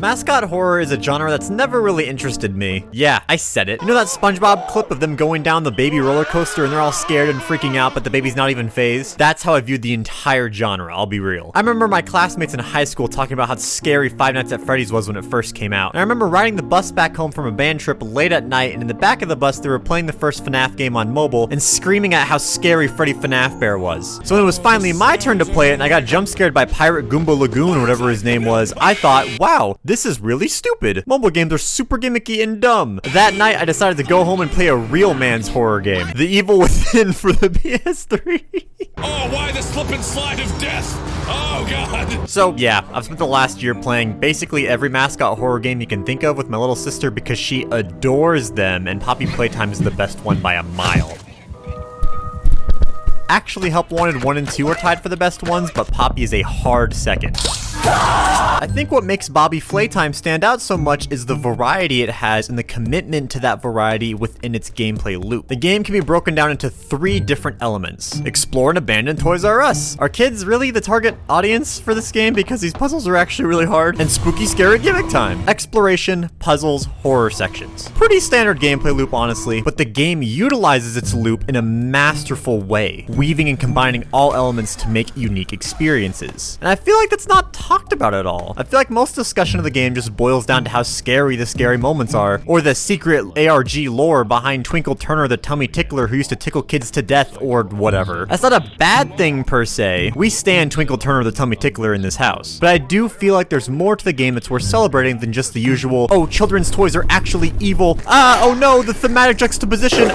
Mascot horror is a genre that's never really interested me. Yeah, I said it. You know that SpongeBob clip of them going down the baby roller coaster and they're all scared and freaking out, but the baby's not even phased? That's how I viewed the entire genre, I'll be real. I remember my classmates in high school talking about how scary Five Nights at Freddy's was when it first came out. And I remember riding the bus back home from a band trip late at night, and in the back of the bus they were playing the first FNAF game on mobile and screaming at how scary Freddy FNAF Bear was. So when it was finally my turn to play it and I got jump scared by Pirate Goomba Lagoon or whatever his name was, I thought, wow, this is really stupid. Mobile games are super gimmicky and dumb. That night, I decided to go home and play a real man's horror game, The Evil Within for the PS3. Oh, why the slip and slide of death? Oh, God. So, yeah, I've spent the last year playing basically every Mascot horror game you can think of with my little sister because she adores them, and Poppy Playtime is the best one by a mile. Actually, Help Wanted 1 and 2 are tied for the best ones, but Poppy is a hard second. I think what makes Bobby Playtime stand out so much is the variety it has and the commitment to that variety within its gameplay loop. The game can be broken down into 3 different elements. Explore and abandon Toys R Us. Are kids really the target audience for this game because these puzzles are actually really hard? And spooky scary gimmick time. Exploration, puzzles, horror sections. Pretty standard gameplay loop, honestly, but the game utilizes its loop in a masterful way, weaving and combining all elements to make unique experiences. And I feel like that's not talked about at all. I feel like most discussion of the game just boils down to how scary the scary moments are, or the secret ARG lore behind Twinkle Turner the tummy tickler who used to tickle kids to death, or whatever. That's not a bad thing per se. We stand Twinkle Turner the tummy tickler in this house. But I do feel like there's more to the game that's worth celebrating than just the usual, oh, children's toys are actually evil, oh no, the thematic juxtaposition,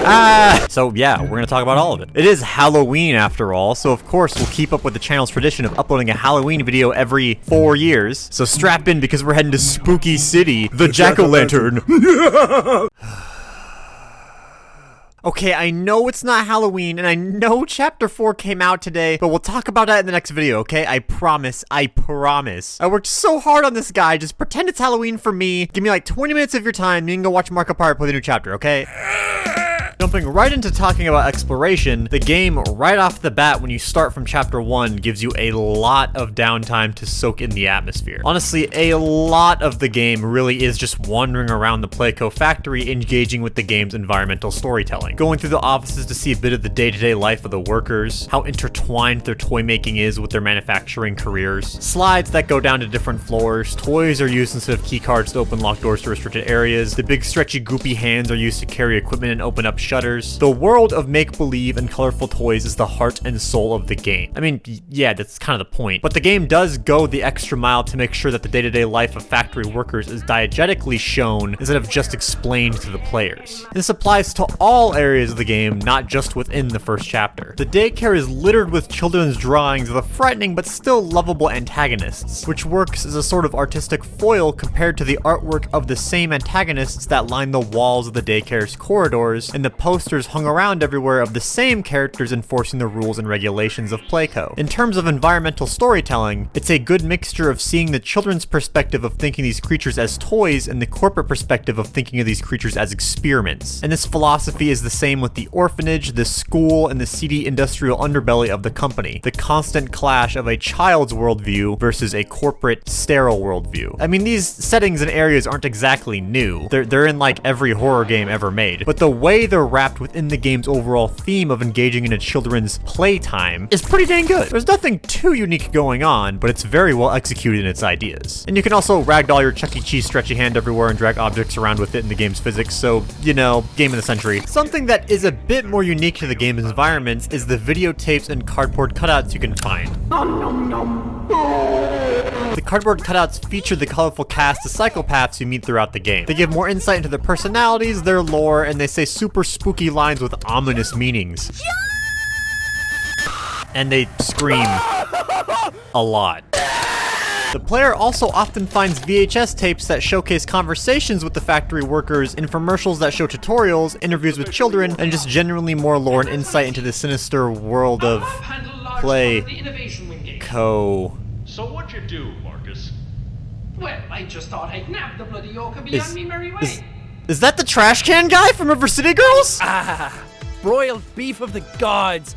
So yeah, we're gonna talk about all of it. It is Halloween after all, so of course we'll keep up with the channel's tradition of uploading a Halloween video every 4 years. So strap in because we're heading to Spooky City, the Jack-o'-lantern. Okay, I know it's not Halloween, and I know Chapter 4 came out today, but we'll talk about that in the next video, okay? I promise, I promise. I worked so hard on this guy, just pretend it's Halloween for me. Give me like 20 minutes of your time, you can go watch Markiplier play the new chapter, okay? Jumping right into talking about exploration, the game right off the bat when you start from chapter 1 gives you a lot of downtime to soak in the atmosphere. Honestly, a lot of the game really is just wandering around the Playco factory engaging with the game's environmental storytelling. Going through the offices to see a bit of the day-to-day life of the workers, how intertwined their toy making is with their manufacturing careers, slides that go down to different floors, toys are used instead of key cards to open locked doors to restricted areas, the big stretchy goopy hands are used to carry equipment and open up shutters. The world of make-believe and colorful toys is the heart and soul of the game. I mean, yeah, that's kind of the point. But the game does go the extra mile to make sure that the day-to-day life of factory workers is diegetically shown instead of just explained to the players. This applies to all areas of the game, not just within the first chapter. The daycare is littered with children's drawings of the frightening but still lovable antagonists, which works as a sort of artistic foil compared to the artwork of the same antagonists that line the walls of the daycare's corridors and the posters hung around everywhere of the same characters enforcing the rules and regulations of Playco. In terms of environmental storytelling, it's a good mixture of seeing the children's perspective of thinking these creatures as toys and the corporate perspective of thinking of these creatures as experiments. And this philosophy is the same with the orphanage, the school, and the seedy industrial underbelly of the company. The constant clash of a child's worldview versus a corporate, sterile worldview. I mean, these settings and areas aren't exactly new. They're in like every horror game ever made. But the way they're wrapped within the game's overall theme of engaging in a children's playtime is pretty dang good. There's nothing too unique going on, but it's very well executed in its ideas. And you can also ragdoll your Chuck E. Cheese stretchy hand everywhere and drag objects around with it in the game's physics, so, you know, game of the century. Something that is a bit more unique to the game's environments is the videotapes and cardboard cutouts you can find. The cardboard cutouts feature the colorful cast of psychopaths you meet throughout the game. They give more insight into their personalities, their lore, and they say super spooky lines with ominous meanings. And they scream a lot. The player also often finds VHS tapes that showcase conversations with the factory workers, infomercials that show tutorials, interviews with children, and just genuinely more lore and insight into the sinister world of Playco. So what'd you do, Marcus? Well, I just thought I'd nab the bloody yoke and be on me merry way. Is that the trash can guy from River City Girls? broiled beef of the gods.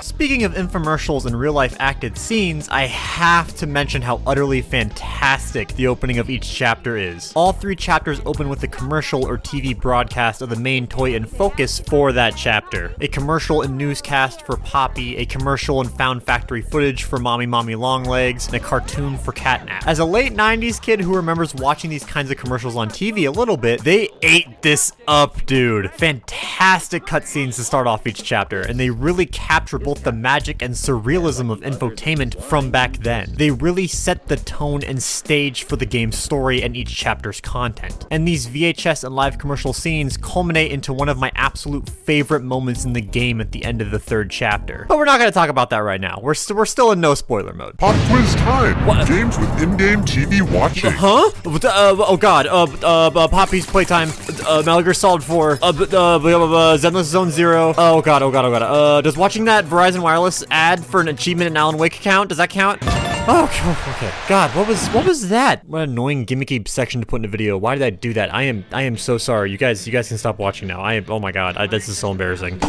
Speaking of infomercials and real-life acted scenes, I have to mention how utterly fantastic the opening of each chapter is. All 3 chapters open with a commercial or TV broadcast of the main toy in focus for that chapter. A commercial and newscast for Poppy, a commercial and found factory footage for Mommy Longlegs, and a cartoon for Catnap. As a late 90s kid who remembers watching these kinds of commercials on TV a little bit, they ate this up, dude. Fantastic cutscenes to start off each chapter, and they really capture both the magic and surrealism of infotainment from back then. They really set the tone and stage for the game's story and each chapter's content. And these VHS and live commercial scenes culminate into one of my absolute favorite moments in the game at the end of the 3rd chapter. But we're not going to talk about that right now. We're still in no spoiler mode. Pop quiz time! What? Games with in-game TV watching. Huh? Oh god, Poppy's Playtime, Metal Gear Solid 4, Zenless Zone 0. Oh god. Does watching that Verizon Wireless ad for an achievement in Alan Wake count? Does that count? Oh, okay. God, what was that? What an annoying gimmicky section to put in a video. Why did I do that? I am so sorry. You guys can stop watching now. Oh my god, this is so embarrassing.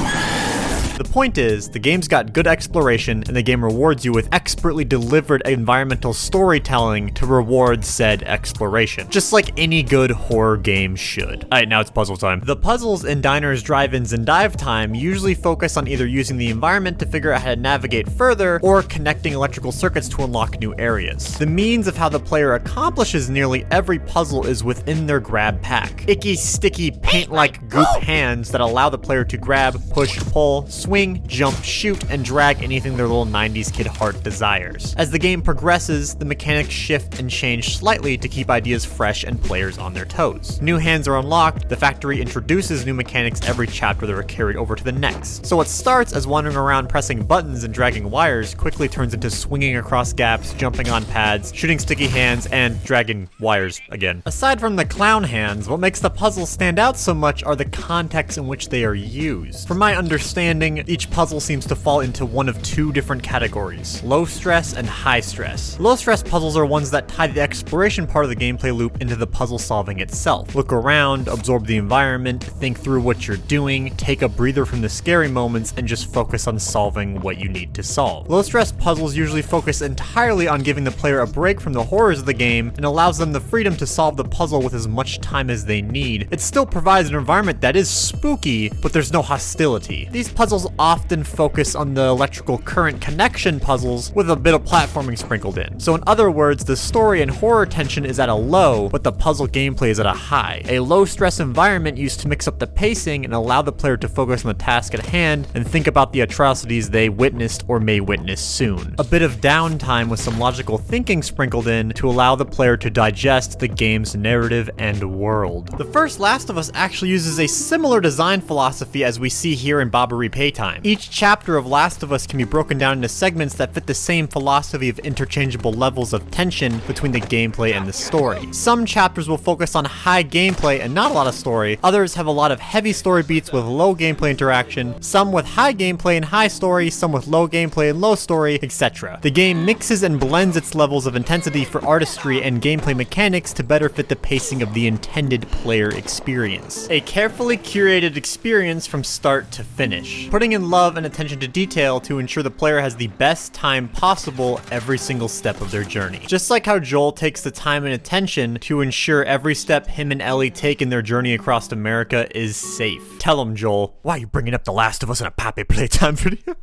The point is, the game's got good exploration, and the game rewards you with expertly delivered environmental storytelling to reward said exploration. Just like any good horror game should. Alright, now it's puzzle time. The puzzles in Diners, Drive-Ins, and Dive Time usually focus on either using the environment to figure out how to navigate further, or connecting electrical circuits to unlock new areas. The means of how the player accomplishes nearly every puzzle is within their grab pack. Icky, sticky, paint-like goop hands that allow the player to grab, push, pull, swing, jump, shoot, and drag anything their little 90s kid heart desires. As the game progresses, the mechanics shift and change slightly to keep ideas fresh and players on their toes. New hands are unlocked, the factory introduces new mechanics every chapter that are carried over to the next. So what starts as wandering around pressing buttons and dragging wires quickly turns into swinging across gaps, jumping on pads, shooting sticky hands, and dragging wires again. Aside from the clown hands, what makes the puzzles stand out so much are the contexts in which they are used. From my understanding, each puzzle seems to fall into one of 2 different categories: low stress and high stress. Low stress puzzles are ones that tie the exploration part of the gameplay loop into the puzzle solving itself. Look around, absorb the environment, think through what you're doing, take a breather from the scary moments, and just focus on solving what you need to solve. Low stress puzzles usually focus entirely on giving the player a break from the horrors of the game and allows them the freedom to solve the puzzle with as much time as they need. It still provides an environment that is spooky, but there's no hostility. These puzzles often focus on the electrical current connection puzzles with a bit of platforming sprinkled in. So in other words, the story and horror tension is at a low, but the puzzle gameplay is at a high. A low stress environment used to mix up the pacing and allow the player to focus on the task at hand and think about the atrocities they witnessed or may witness soon. A bit of downtime with some logical thinking sprinkled in to allow the player to digest the game's narrative and world. The first Last of Us actually uses a similar design philosophy as we see here in Bobbery Playtime. Each chapter of Last of Us can be broken down into segments that fit the same philosophy of interchangeable levels of tension between the gameplay and the story. Some chapters will focus on high gameplay and not a lot of story, others have a lot of heavy story beats with low gameplay interaction, some with high gameplay and high story, some with low gameplay and low story, etc. The game mixes and blends its levels of intensity for artistry and gameplay mechanics to better fit the pacing of the intended player experience. A carefully curated experience from start to finish, putting in love and attention to detail to ensure the player has the best time possible every single step of their journey. Just like how Joel takes the time and attention to ensure every step him and Ellie take in their journey across America is safe. Tell him, Joel, why are you bringing up The Last of Us in a Poppy Playtime video?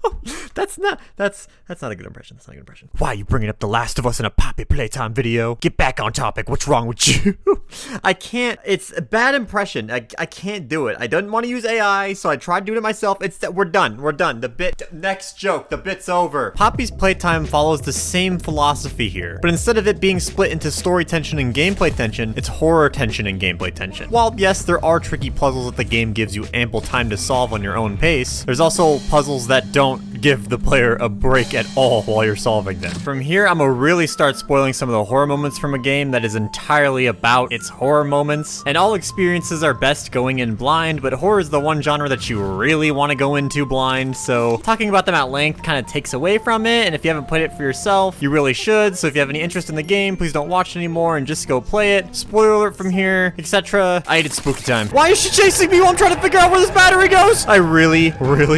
That's not a good impression. That's not a good impression. Why are you bringing up The Last of Us in a Poppy Playtime video? Get back on topic. What's wrong with you? I can't. It's a bad impression. I can't do it. I didn't want to use AI, so I tried doing it myself. We're done. We're done. Next joke. The bit's over. Poppy's Playtime follows the same philosophy here, but instead of it being split into story tension and gameplay tension, it's horror tension and gameplay tension. While yes, there are tricky puzzles that the game gives you ample time to solve on your own pace, there's also puzzles that don't give the player a break at all while you're solving them. From here, I'm gonna really start spoiling some of the horror moments from a game that is entirely about its its horror moments. And all experiences are best going in blind, but horror is the one genre that you really want to go into blind, so talking about them at length kind of takes away from it, and if you haven't played it for yourself, you really should. So if you have any interest in the game, please don't watch it anymore and just go play it. Spoiler alert from here, etc. I hated spooky time. Why is she chasing me while I'm trying to figure out where this battery goes? I really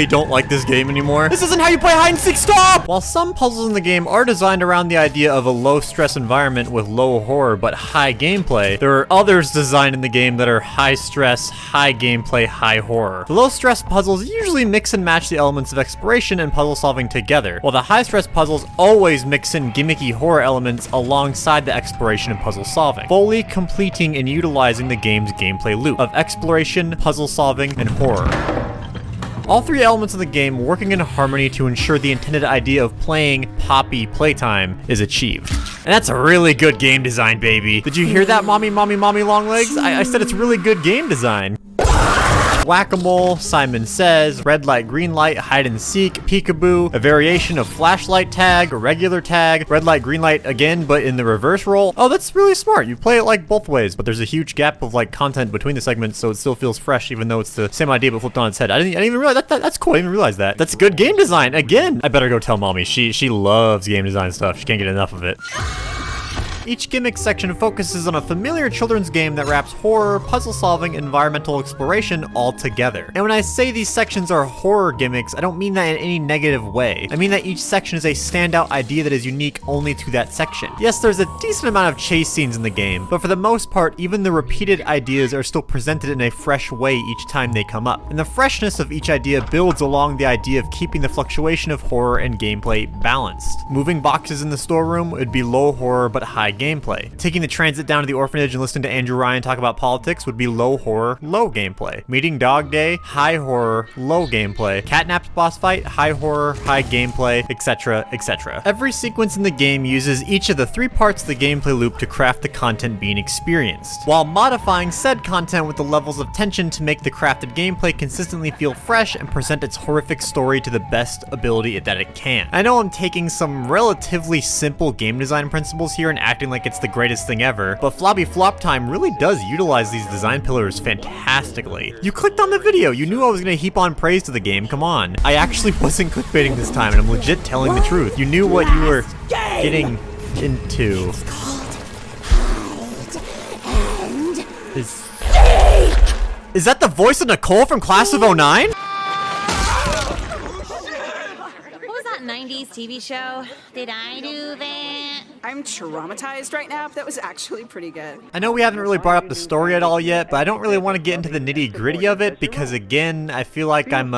don't like this game anymore. This isn't how you play hide and seek, stop! While some puzzles in the game are designed around the idea of a low stress environment with low horror but high gameplay, there are others designed in the game that are high stress, high gameplay, high horror. The low stress puzzles usually mix and match the elements of exploration and puzzle solving together, while the high stress puzzles always mix in gimmicky horror elements alongside the exploration and puzzle solving, fully completing and utilizing the game's gameplay loop of exploration, puzzle solving, and horror. All three elements of the game working in harmony to ensure the intended idea of playing Poppy Playtime is achieved. And that's a really good game design, baby. Did you hear that, mommy long legs? I said it's really good game design. Whack-a-mole, Simon Says, red light, green light, hide and seek, peekaboo, a variation of flashlight tag, a regular tag, red light, green light again, but in the reverse roll. Oh, that's really smart. You play it like both ways, but there's a huge gap of like content between the segments, so it still feels fresh, even though it's the same idea but flipped on its head. I didn't even realize that's cool. I didn't even realize that. That's good game design. Again, I better go tell mommy. She loves game design stuff. She can't get enough of it. Each Gimmicks section focuses on a familiar children's game that wraps horror, puzzle solving, and environmental exploration all together. And when I say these sections are horror gimmicks, I don't mean that in any negative way. I mean that each section is a standout idea that is unique only to that section. Yes, there's a decent amount of chase scenes in the game, but for the most part, even the repeated ideas are still presented in a fresh way each time they come up. And the freshness of each idea builds along the idea of keeping the fluctuation of horror and gameplay balanced. Moving boxes in the storeroom would be low horror but high gameplay. Taking the transit down to the orphanage and listening to Andrew Ryan talk about politics would be low horror, low gameplay. Meeting Dog Day, high horror, low gameplay. Catnaps boss fight, high horror, high gameplay, etc, etc. Every sequence in the game uses each of the three parts of the gameplay loop to craft the content being experienced, while modifying said content with the levels of tension to make the crafted gameplay consistently feel fresh and present its horrific story to the best ability that it can. I know I'm taking some relatively simple game design principles here and acting like it's the greatest thing ever, but Flobby Flop Time really does utilize these design pillars fantastically. You clicked on the video, you knew I was gonna heap on praise to the game, come on. I actually wasn't clickbaiting this time, and I'm legit telling the truth. You knew what you were getting into. Is that the voice of Nicole from Class of 09? What was that 90s TV show? Did I do that? I'm traumatized right now, but that was actually pretty good. I know we haven't really brought up the story at all yet, but I don't really want to get into the nitty-gritty of it because, again, I feel like I'm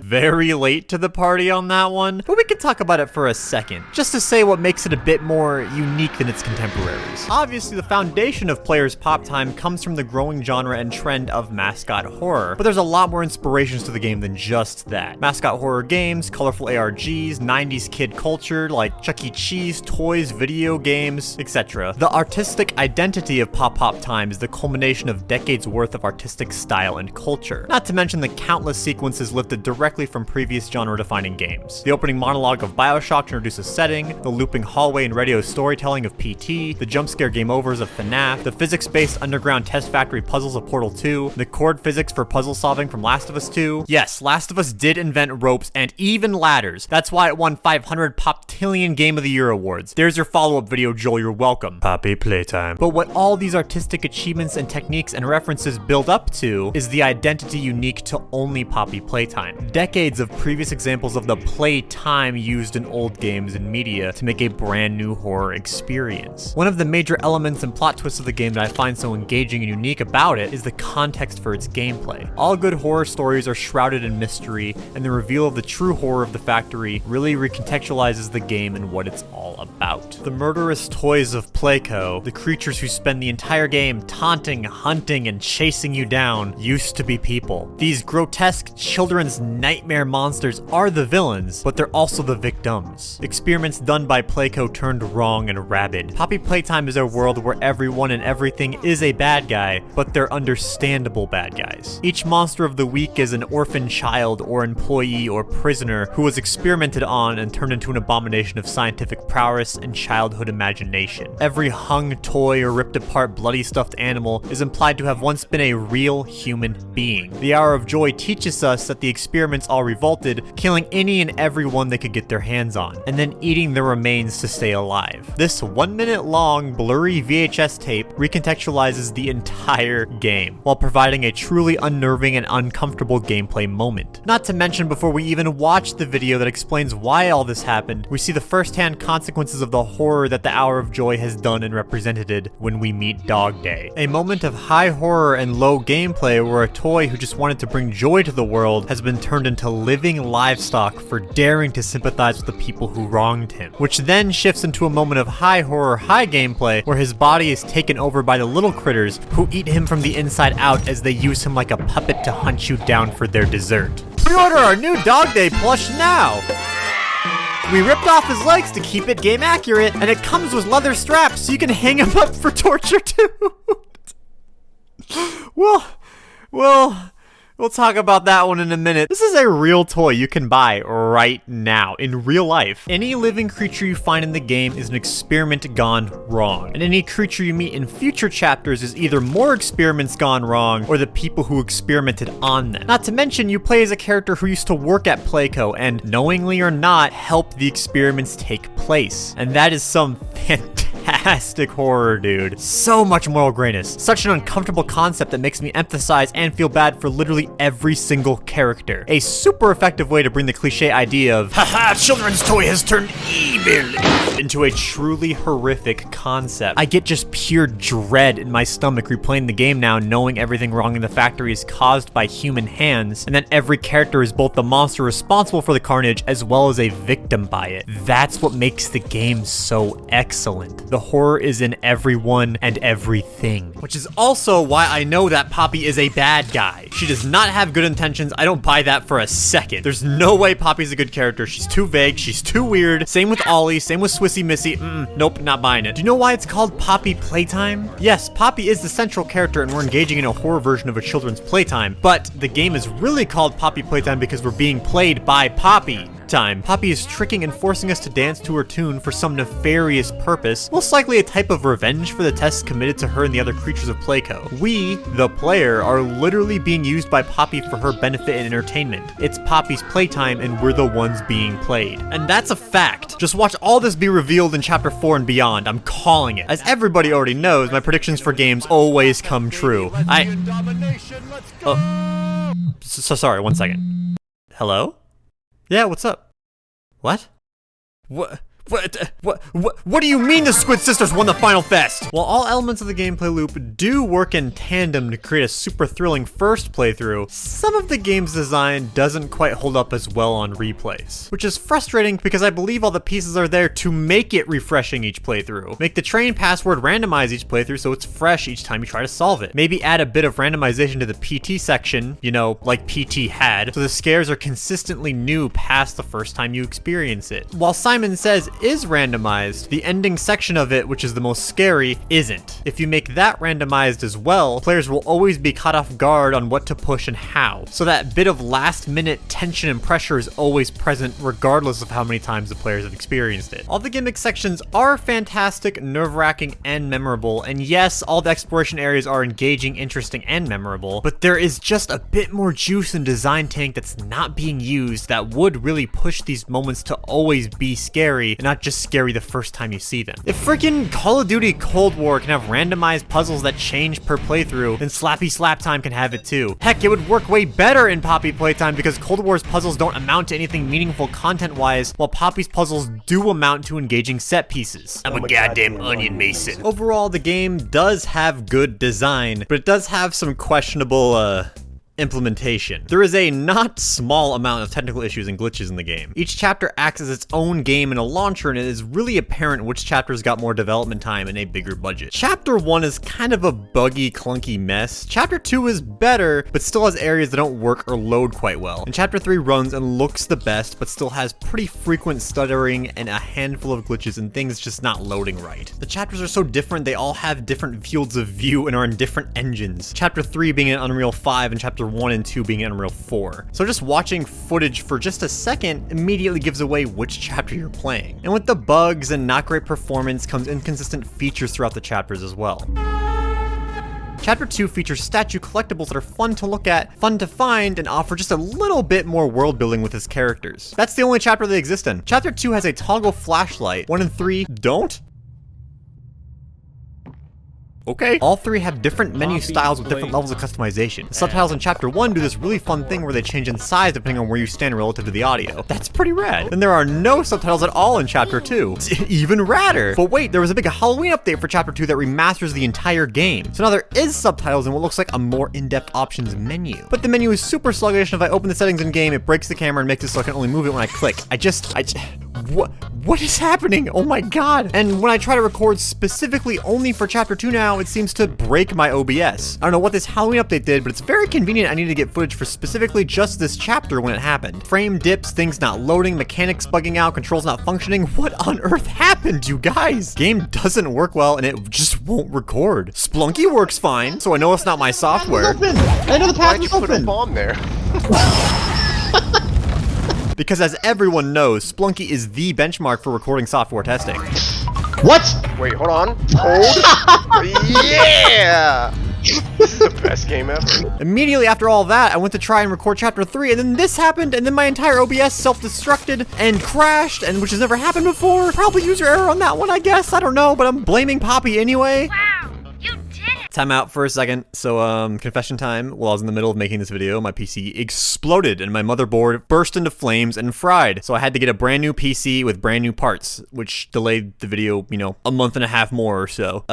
very late to the party on that one. But we can talk about it for a second, just to say what makes it a bit more unique than its contemporaries. Obviously, the foundation of Players Pop Time comes from the growing genre and trend of mascot horror, but there's a lot more inspirations to the game than just that. Mascot horror games, colorful ARGs, 90s kid culture like Chuck E. Cheese, toys, video games, etc. The artistic identity of Pop Time is the culmination of decades worth of artistic style and culture, not to mention the countless sequences lifted directly from previous genre-defining games. The opening monologue of BioShock to introduce a setting, the looping hallway and radio storytelling of PT, the jump scare game overs of FNAF, the physics-based underground test factory puzzles of Portal 2, the chord physics for puzzle solving from Last of Us 2. Yes, Last of Us did invent ropes and even ladders. That's why it won 500 Poptillion Game of the Year awards. There's your follow-up video, Joel, you're welcome. Poppy Playtime. But what all these artistic achievements and techniques and references build up to is the identity unique to only Poppy Playtime. Decades of previous examples of the playtime used in old games and media to make a brand new horror experience. One of the major elements and plot twists of the game that I find so engaging and unique about it is the context for its gameplay. All good horror stories are shrouded in mystery, and the reveal of the true horror of the factory really recontextualizes the game and what it's all about. The murderous toys of Playco, the creatures who spend the entire game taunting, hunting, and chasing you down, used to be people. These grotesque children's nightmare monsters are the villains, but they're also the victims. Experiments done by Playco turned wrong and rabid. Poppy Playtime is a world where everyone and everything is a bad guy, but they're understandable bad guys. Each monster of the week is an orphan child or employee or prisoner who was experimented on and turned into an abomination of scientific prowess and child childhood imagination. Every hung toy or ripped apart bloody stuffed animal is implied to have once been a real human being. The Hour of Joy teaches us that the experiments all revolted, killing any and everyone they could get their hands on, and then eating the remains to stay alive. This 1 minute long blurry VHS tape recontextualizes the entire game, while providing a truly unnerving and uncomfortable gameplay moment. Not to mention, before we even watch the video that explains why all this happened, we see the first-hand consequences of the horror that the Hour of Joy has done and represented when we meet Dog Day. A moment of high horror and low gameplay where a toy who just wanted to bring joy to the world has been turned into living livestock for daring to sympathize with the people who wronged him, which then shifts into a moment of high horror, high gameplay where his body is taken over by the little critters who eat him from the inside out as they use him like a puppet to hunt you down for their dessert. Pre-order our new Dog Day plush now! We ripped off his legs to keep it game accurate, and it comes with leather straps so you can hang him up for torture too. We'll talk about that one in a minute. This is a real toy you can buy right now, in real life. Any living creature you find in the game is an experiment gone wrong. And any creature you meet in future chapters is either more experiments gone wrong, or the people who experimented on them. Not to mention, you play as a character who used to work at Playco and, knowingly or not, helped the experiments take place. And that is some fantastic horror, dude. So much moral grayness. Such an uncomfortable concept that makes me emphasize and feel bad for literally every single character. A super effective way to bring the cliche idea of, haha, children's toy has turned evil, into a truly horrific concept. I get just pure dread in my stomach replaying the game now, knowing everything wrong in the factory is caused by human hands, and that every character is both the monster responsible for the carnage as well as a victim by it. That's what makes the game so excellent. The horror is in everyone and everything. Which is also why I know that Poppy is a bad guy. She does not have good intentions. I don't buy that for a second. There's no way Poppy's a good character. She's too vague. She's too weird. Same with Ollie. Same with Swissy Missy. Nope, not buying it. Do you know why it's called Poppy Playtime? Yes, Poppy is the central character and we're engaging in a horror version of a children's playtime, but the game is really called Poppy Playtime because we're being played by Poppy. Poppy is tricking and forcing us to dance to her tune for some nefarious purpose, most likely a type of revenge for the tests committed to her and the other creatures of Playco. We, the player, are literally being used by Poppy for her benefit and entertainment. It's Poppy's playtime and we're the ones being played. And that's a fact. Just watch all this be revealed in Chapter 4 and beyond. I'm calling it. As everybody already knows, my predictions for games always come true. Sorry, 1 second. Hello? Yeah, what's up? What? What do you mean the Squid Sisters won the Final Fest? While all elements of the gameplay loop do work in tandem to create a super thrilling first playthrough, some of the game's design doesn't quite hold up as well on replays. Which is frustrating because I believe all the pieces are there to make it refreshing each playthrough. Make the train password randomize each playthrough so it's fresh each time you try to solve it. Maybe add a bit of randomization to the PT section, you know, like PT had, so the scares are consistently new past the first time you experience it. While Simon Says is randomized, the ending section of it, which is the most scary, isn't. If you make that randomized as well, players will always be caught off guard on what to push and how. So that bit of last minute tension and pressure is always present regardless of how many times the players have experienced it. All the gimmick sections are fantastic, nerve-wracking, and memorable, and yes, all the exploration areas are engaging, interesting, and memorable, but there is just a bit more juice in Design Tank that's not being used that would really push these moments to always be scary, and not just scary the first time you see them. If freaking Call of Duty Cold War can have randomized puzzles that change per playthrough, then Slappy Slap Time can have it too. Heck, it would work way better in Poppy Playtime because Cold War's puzzles don't amount to anything meaningful content-wise, while Poppy's puzzles do amount to engaging set pieces. I'm a goddamn onion mason. Overall, the game does have good design, but it does have some questionable, implementation. There is a not small amount of technical issues and glitches in the game. Each chapter acts as its own game in a launcher, and it is really apparent which chapters got more development time and a bigger budget. Chapter 1 is kind of a buggy, clunky mess. Chapter 2 is better, but still has areas that don't work or load quite well. And Chapter 3 runs and looks the best, but still has pretty frequent stuttering and a handful of glitches and things just not loading right. The chapters are so different, they all have different fields of view and are in different engines. Chapter 3 being in Unreal 5 and Chapter chapter 1 and 2 being in Unreal 4. So just watching footage for just a second immediately gives away which chapter you're playing. And with the bugs and not great performance comes inconsistent features throughout the chapters as well. Chapter 2 features statue collectibles that are fun to look at, fun to find, and offer just a little bit more world building with his characters. That's the only chapter they exist in. Chapter 2 has a toggle flashlight. 1 and 3 don't? Okay. All 3 have different menu styles with different levels of customization. The subtitles in Chapter 1 do this really fun thing where they change in size depending on where you stand relative to the audio. That's pretty rad. Then there are no subtitles at all in Chapter 2. It's even radder. But wait, there was a big Halloween update for Chapter 2 that remasters the entire game. So now there is subtitles in what looks like a more in-depth options menu. But the menu is super sluggish, and if I open the settings in game, it breaks the camera and makes it so I can only move it when I click. What is happening? Oh my god. And when I try to record specifically only for Chapter 2 now, it seems to break my OBS. I don't know what this Halloween update did, but it's very convenient. I need to get footage for specifically just this chapter when it happened. Frame dips, things not loading, mechanics bugging out, controls not functioning. What on earth happened, you guys? Game doesn't work well and it just won't record. Spelunky works fine, so I know it's not my software. I know the path is open. Why'd you put a bomb there? Because as everyone knows, Spelunky is the benchmark for recording software testing. What? Wait, hold on. Hold. Yeah! This is the best game ever. Immediately after all that, I went to try and record Chapter 3, and then this happened, and then my entire OBS self-destructed and crashed, and which has never happened before. Probably user error on that one, I guess. I don't know, but I'm blaming Poppy anyway. Wow, you did it! Time out for a second. So, confession time. While I was in the middle of making this video, my PC exploded and my motherboard burst into flames and fried. So I had to get a brand new PC with brand new parts, which delayed the video, you know, a month and a half more or so.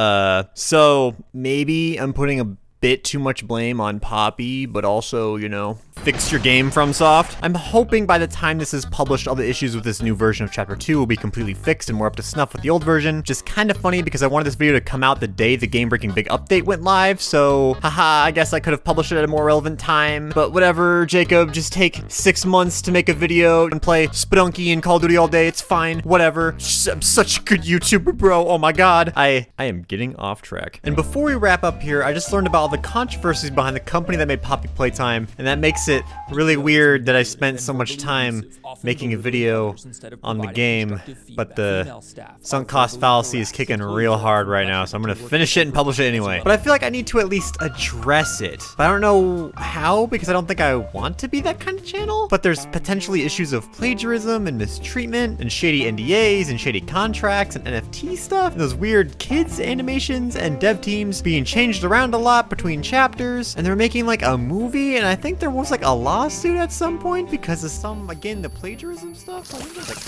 So maybe I'm putting a bit too much blame on Poppy, but also, you know, fix your game, FromSoft. I'm hoping by the time this is published, all the issues with this new version of Chapter 2 will be completely fixed and more up to snuff with the old version. Just kind of funny because I wanted this video to come out the day the Game Breaking Big update went live, so haha, I guess I could have published it at a more relevant time, but whatever, Jacob, just take 6 months to make a video and play Spelunky and Call of Duty all day, it's fine, whatever. I'm such a good YouTuber, bro, oh my god. I am getting off track. And before we wrap up here, I just learned about all the controversies behind the company that made Poppy Playtime, and that makes it really weird that I spent so much time making a video on the game, but the sunk cost fallacy is kicking real hard right now, so I'm gonna finish it and publish it anyway. But I feel like I need to at least address it. But I don't know how, because I don't think I want to be that kind of channel. But there's potentially issues of plagiarism and mistreatment and shady NDAs and shady contracts and NFT stuff, and those weird kids animations and dev teams being changed around a lot between chapters, and they're making like a movie, and I think there was like a lawsuit at some point because of some, again, the plagiarism stuff. So I think there's like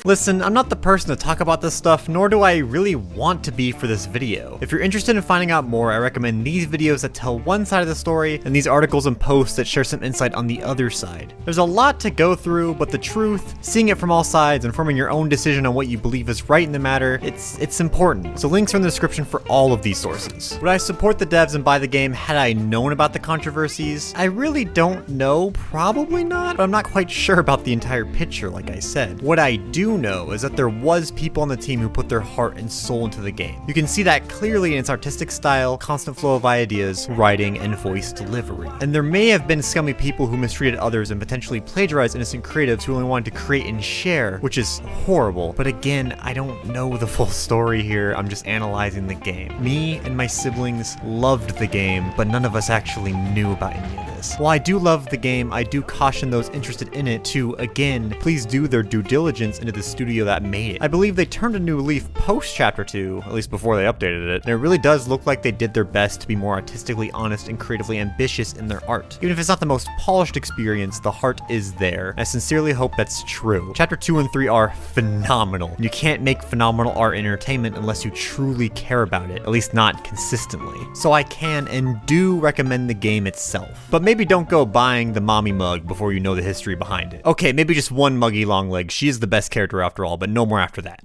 Listen, I'm not the person to talk about this stuff, nor do I really want to be for this video. If you're interested in finding out more, I recommend these videos that tell one side of the story, and these articles and posts that share some insight on the other side. There's a lot to go through, but the truth, seeing it from all sides, and forming your own decision on what you believe is right in the matter, it's important. So links are in the description for all of these sources. Would I support the devs and buy the game had I known about the controversies? I really don't know, probably not, but I'm not quite sure about the entire picture, like I said. What I do know is that there was people on the team who put their heart and soul into the game. You can see that clearly in its artistic style, constant flow of ideas, writing, and voice delivery. And there may have been scummy people who mistreated others and potentially plagiarized innocent creatives who only wanted to create and share, which is horrible. But again, I don't know the full story here, I'm just analyzing the game. Me and my siblings loved the game, but none of us actually knew about any of this. While I do love the game, I do caution those interested in it to, again, please do their due diligence into the studio that made it. I believe they turned a new leaf post Chapter 2, at least before they updated it, and it really does look like they did their best to be more artistically honest and creatively ambitious in their art. Even if it's not the most polished experience, the heart is there. I sincerely hope that's true. Chapter 2 and 3 are phenomenal. You can't make phenomenal art and entertainment unless you truly care about it, at least not consistently. So I can and do recommend the game itself. But maybe don't go buying the mommy mug before you know the history behind it. Okay, maybe just one Muggy Longlegs. She is the best character after all, but no more after that.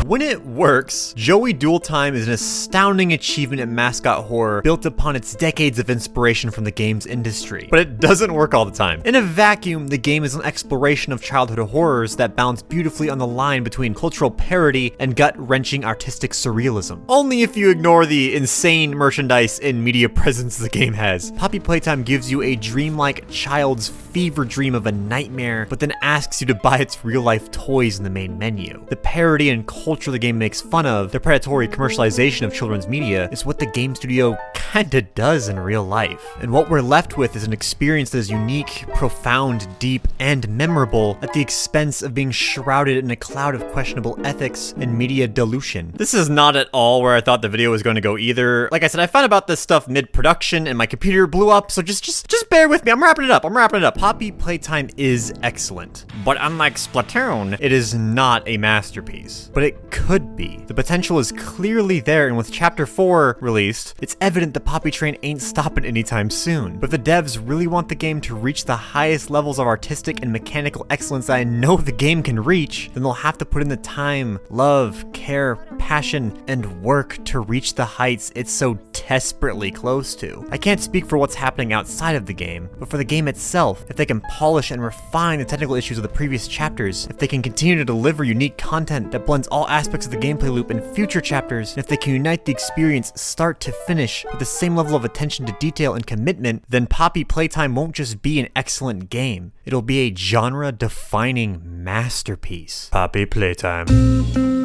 When it works, Joey Dual Time is an astounding achievement in mascot horror built upon its decades of inspiration from the game's industry. But it doesn't work all the time. In a vacuum, the game is an exploration of childhood horrors that balance beautifully on the line between cultural parody and gut-wrenching artistic surrealism. Only if you ignore the insane merchandise and media presence the game has. Poppy Playtime gives you a dreamlike child's fever dream of a nightmare, but then asks you to buy its real-life toys in the main menu. The parody and culture the game makes fun of, the predatory commercialization of children's media, is what the game studio kinda does in real life. And what we're left with is an experience that is unique, profound, deep, and memorable at the expense of being shrouded in a cloud of questionable ethics and media dilution. This is not at all where I thought the video was going to go either. Like I said, I found about this stuff mid-production and my computer blew up, so just bear with me. I'm wrapping it up. Poppy Playtime is excellent, but unlike Splatoon, it is not a masterpiece. But it could be. The potential is clearly there, and with Chapter 4 released, it's evident the Poppy train ain't stopping anytime soon. But if the devs really want the game to reach the highest levels of artistic and mechanical excellence that I know the game can reach, then they'll have to put in the time, love, care, passion, and work to reach the heights it's so desperately close to. I can't speak for what's happening outside of the game, but for the game itself, if they can polish and refine the technical issues of the previous chapters, if they can continue to deliver unique content that blends all aspects of the gameplay loop in future chapters, and if they can unite the experience start to finish with the same level of attention to detail and commitment, then Poppy Playtime won't just be an excellent game, it'll be a genre-defining masterpiece. Poppy Playtime.